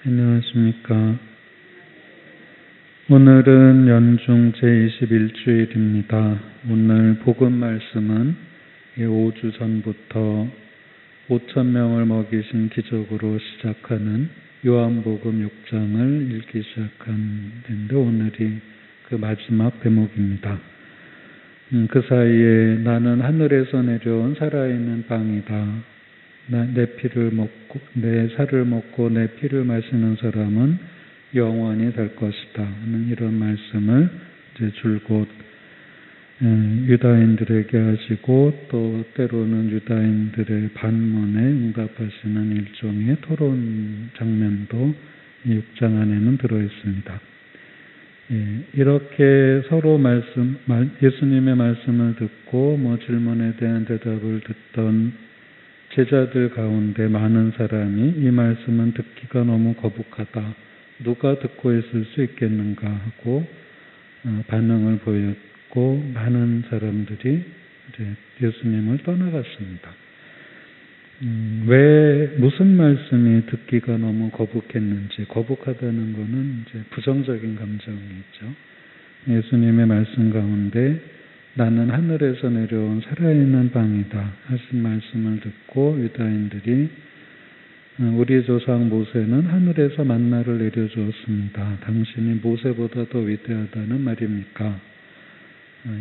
안녕하십니까. 오늘은 연중 제21주일입니다. 오늘 복음 말씀은 5주 전부터 5,000명을 먹이신 기적으로 시작하는 요한복음 6장을 읽기 시작하는데 오늘이 그 마지막 대목입니다. 그 사이에 나는 하늘에서 내려온 살아있는 빵이다. 내 살을 먹고 내 피를 마시는 사람은 영원히 살 것이다 하는 이런 말씀을 이제 줄곧 유다인들에게 하시고 또 때로는 유다인들의 반문에 응답하시는 일종의 토론 장면도 이 6장 안에는 들어 있습니다. 이렇게 서로 예수님의 말씀을 듣고 질문에 대한 대답을 듣던 제자들 가운데 많은 사람이 이 말씀은 듣기가 너무 거북하다. 누가 듣고 있을 수 있겠는가 하고 반응을 보였고 많은 사람들이 이제 예수님을 떠나갔습니다. 왜 무슨 말씀이 듣기가 너무 거북했는지, 거북하다는 것은 이제 부정적인 감정이죠. 예수님의 말씀 가운데 나는 하늘에서 내려온 살아있는 빵이다 하신 말씀을 듣고 유다인들이 우리 조상 모세는 하늘에서 만나를 내려주었습니다. 당신이 모세보다 더 위대하다는 말입니까?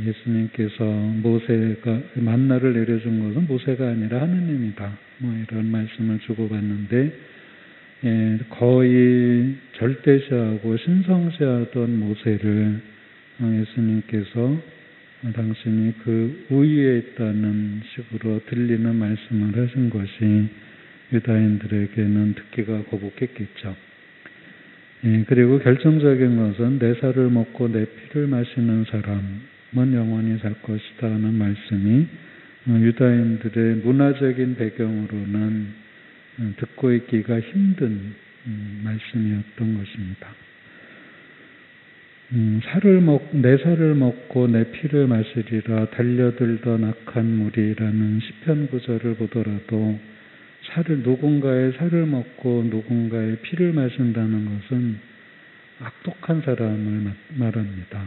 예수님께서 모세가 만나를 내려준 것은 모세가 아니라 하느님이다. 이런 말씀을 주고받는데 거의 절대시하고 신성시하던 모세를 예수님께서 당신이 그 우위에 있다는 식으로 들리는 말씀을 하신 것이 유다인들에게는 듣기가 거북했겠죠. 그리고 결정적인 것은 내 살을 먹고 내 피를 마시는 사람은 영원히 살 것이다 하는 말씀이 유다인들의 문화적인 배경으로는 듣고 있기가 힘든 말씀이었던 것입니다. 내 살을 먹고 내 피를 마시리라 달려들던 악한 무리라는 시편 구절을 보더라도 누군가의 살을 먹고 누군가의 피를 마신다는 것은 악독한 사람을 말합니다.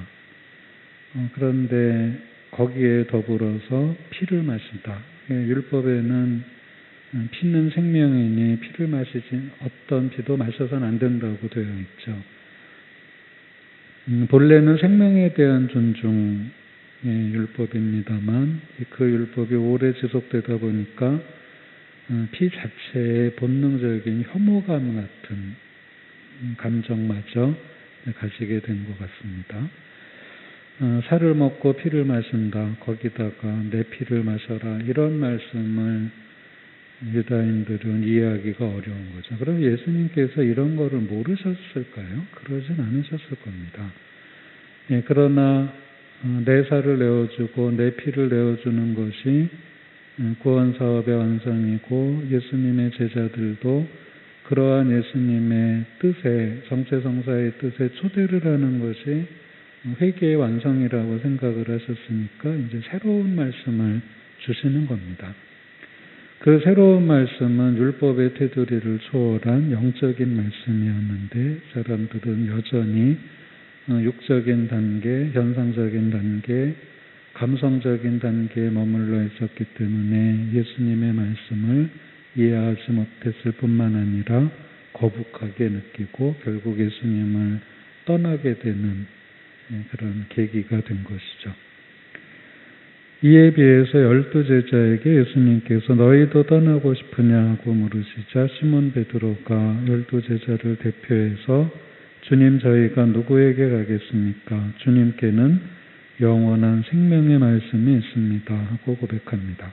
그런데 거기에 더불어서 피를 마신다. 율법에는 피는 생명이니 피를 마시지 어떤 피도 마셔서는 안 된다고 되어 있죠. 본래는 생명에 대한 존중의 율법입니다만 그 율법이 오래 지속되다 보니까 피 자체의 본능적인 혐오감 같은 감정마저 가지게 된 것 같습니다. 살을 먹고 피를 마신다. 거기다가 내 피를 마셔라. 이런 말씀을 유다인들은 이해하기가 어려운 거죠. 그럼 예수님께서 이런 거를 모르셨을까요? 그러진 않으셨을 겁니다. 그러나 내 살을 내어주고 내 피를 내어주는 것이 구원사업의 완성이고 예수님의 제자들도 그러한 예수님의 뜻에 정체성사의 뜻에 초대를 하는 것이 회개의 완성이라고 생각을 하셨으니까 이제 새로운 말씀을 주시는 겁니다. 그 새로운 말씀은 율법의 테두리를 초월한 영적인 말씀이었는데 사람들은 여전히 육적인 단계, 현상적인 단계, 감성적인 단계에 머물러 있었기 때문에 예수님의 말씀을 이해하지 못했을 뿐만 아니라 거북하게 느끼고 결국 예수님을 떠나게 되는 그런 계기가 된 것이죠. 이에 비해서 12제자에게 예수님께서 너희도 떠나고 싶으냐 하고 물으시자 시몬 베드로가 12제자를 대표해서 주님 저희가 누구에게 가겠습니까? 주님께는 영원한 생명의 말씀이 있습니다 하고 고백합니다.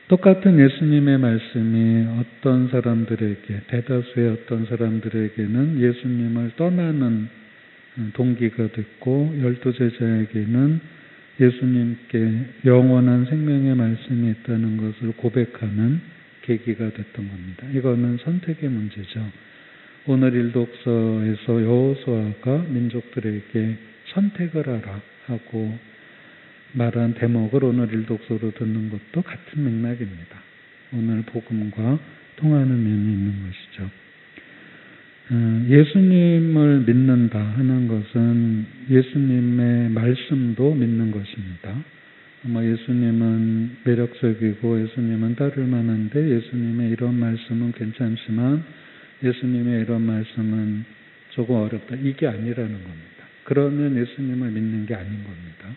똑같은 예수님의 말씀이 어떤 사람들에게 대다수의 어떤 사람들에게는 예수님을 떠나는 동기가 됐고 12제자에게는 예수님께 영원한 생명의 말씀이 있다는 것을 고백하는 계기가 됐던 겁니다. 이거는 선택의 문제죠. 오늘 일독서에서 여호수아가 민족들에게 선택을 하라 하고 말한 대목을 오늘 일독서로 듣는 것도 같은 맥락입니다. 오늘 복음과 통하는 면이 있는 것이죠. 예수님을 믿는다 하는 것은 예수님의 말씀도 믿는 것입니다. 예수님은 매력적이고 예수님은 따를 만한데 예수님의 이런 말씀은 괜찮지만 예수님의 이런 말씀은 조금 어렵다. 이게 아니라는 겁니다. 그러면 예수님을 믿는 게 아닌 겁니다.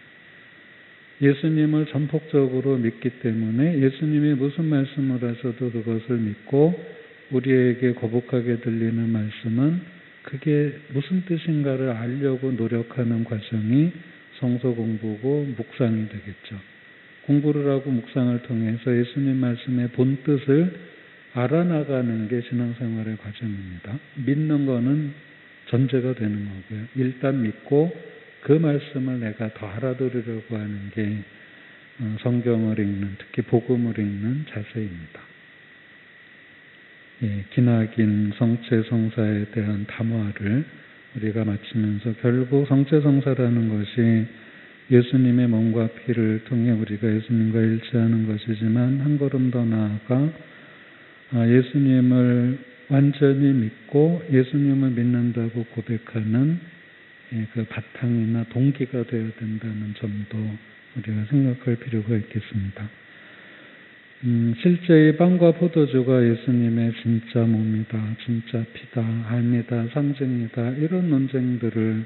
예수님을 전폭적으로 믿기 때문에 예수님이 무슨 말씀을 하셔도 그것을 믿고 우리에게 거북하게 들리는 말씀은 그게 무슨 뜻인가를 알려고 노력하는 과정이 성서 공부고 묵상이 되겠죠. 공부를 하고 묵상을 통해서 예수님 말씀의 본 뜻을 알아나가는 게 신앙생활의 과정입니다. 믿는 거는 전제가 되는 거고요. 일단 믿고 그 말씀을 내가 더 알아들으려고 하는 게 성경을 읽는, 특히 복음을 읽는 자세입니다. 기나긴 성체성사에 대한 담화를 우리가 마치면서 결국 성체성사라는 것이 예수님의 몸과 피를 통해 우리가 예수님과 일치하는 것이지만 한 걸음 더 나아가 예수님을 완전히 믿고 예수님을 믿는다고 고백하는 그 바탕이나 동기가 되어야 된다는 점도 우리가 생각할 필요가 있겠습니다. 실제 이 빵과 포도주가 예수님의 진짜 몸이다, 진짜 피다, 아니다, 상징이다 이런 논쟁들을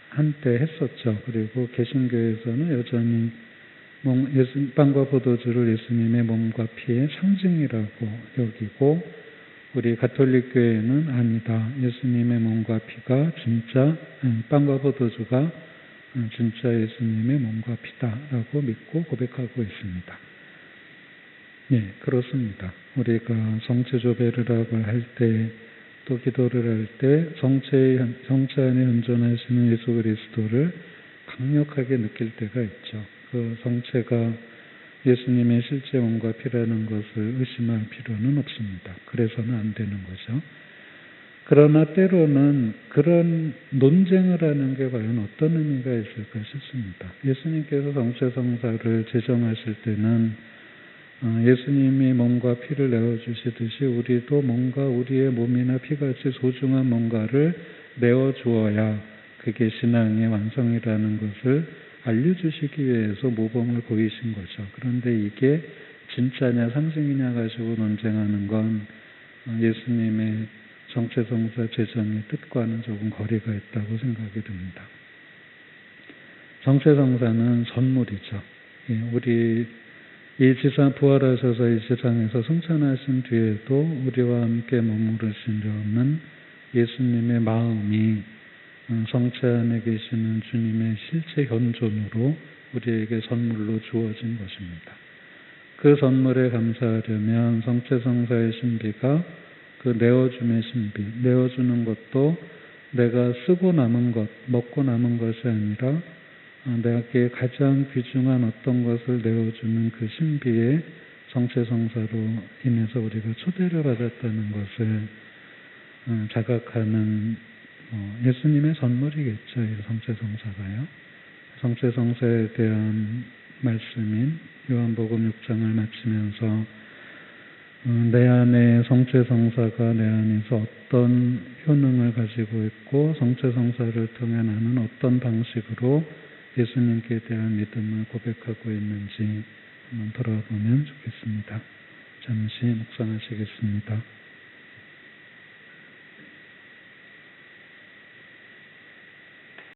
한때 했었죠. 그리고 개신교에서는 여전히 빵과 포도주를 예수님의 몸과 피의 상징이라고 여기고 우리 가톨릭 교회는 아니다. 예수님의 몸과 피가 진짜 빵과 포도주가 진짜 예수님의 몸과 피다라고 믿고 고백하고 있습니다. 네, 그렇습니다. 우리가 성체조배를 할 때, 또 기도를 할 때 성체 안에 현존하시는 예수 그리스도를 강력하게 느낄 때가 있죠. 그 성체가 예수님의 실제 몸과 피라는 것을 의심할 필요는 없습니다. 그래서는 안 되는 거죠. 그러나 때로는 그런 논쟁을 하는 게 과연 어떤 의미가 있을까 싶습니다. 예수님께서 성체성사를 제정하실 때는 예수님이 몸과 피를 내어주시듯이 우리도 뭔가 우리의 몸이나 피같이 소중한 뭔가를 내어주어야 그게 신앙의 완성이라는 것을 알려주시기 위해서 모범을 보이신 거죠. 그런데 이게 진짜냐 상징이냐 가지고 논쟁하는 건 예수님의 성체성사 제정의 뜻과는 조금 거리가 있다고 생각이 듭니다. 성체성사는 선물이죠. 우리 이 지상 부활하셔서 이 세상에서 승천하신 뒤에도 우리와 함께 머무르시려는 예수님의 마음이 성체 안에 계시는 주님의 실제 현존으로 우리에게 선물로 주어진 것입니다. 그 선물에 감사하려면 성체성사의 신비가 그 내어줌의 신비, 내어주는 것도 내가 쓰고 남은 것, 먹고 남은 것이 아니라 내게 가장 귀중한 어떤 것을 내어주는 그 신비의 성체성사로 인해서 우리가 초대를 받았다는 것을 자각하는 예수님의 선물이겠죠. 이 성체성사가요. 성체성사에 대한 말씀인 요한복음 6장을 마치면서 내 안에 성체성사가 내 안에서 어떤 효능을 가지고 있고 성체성사를 통해 나는 어떤 방식으로 예수님께 대한 믿음을 고백하고 있는지 한번 돌아보면 좋겠습니다. 잠시 묵상하시겠습니다.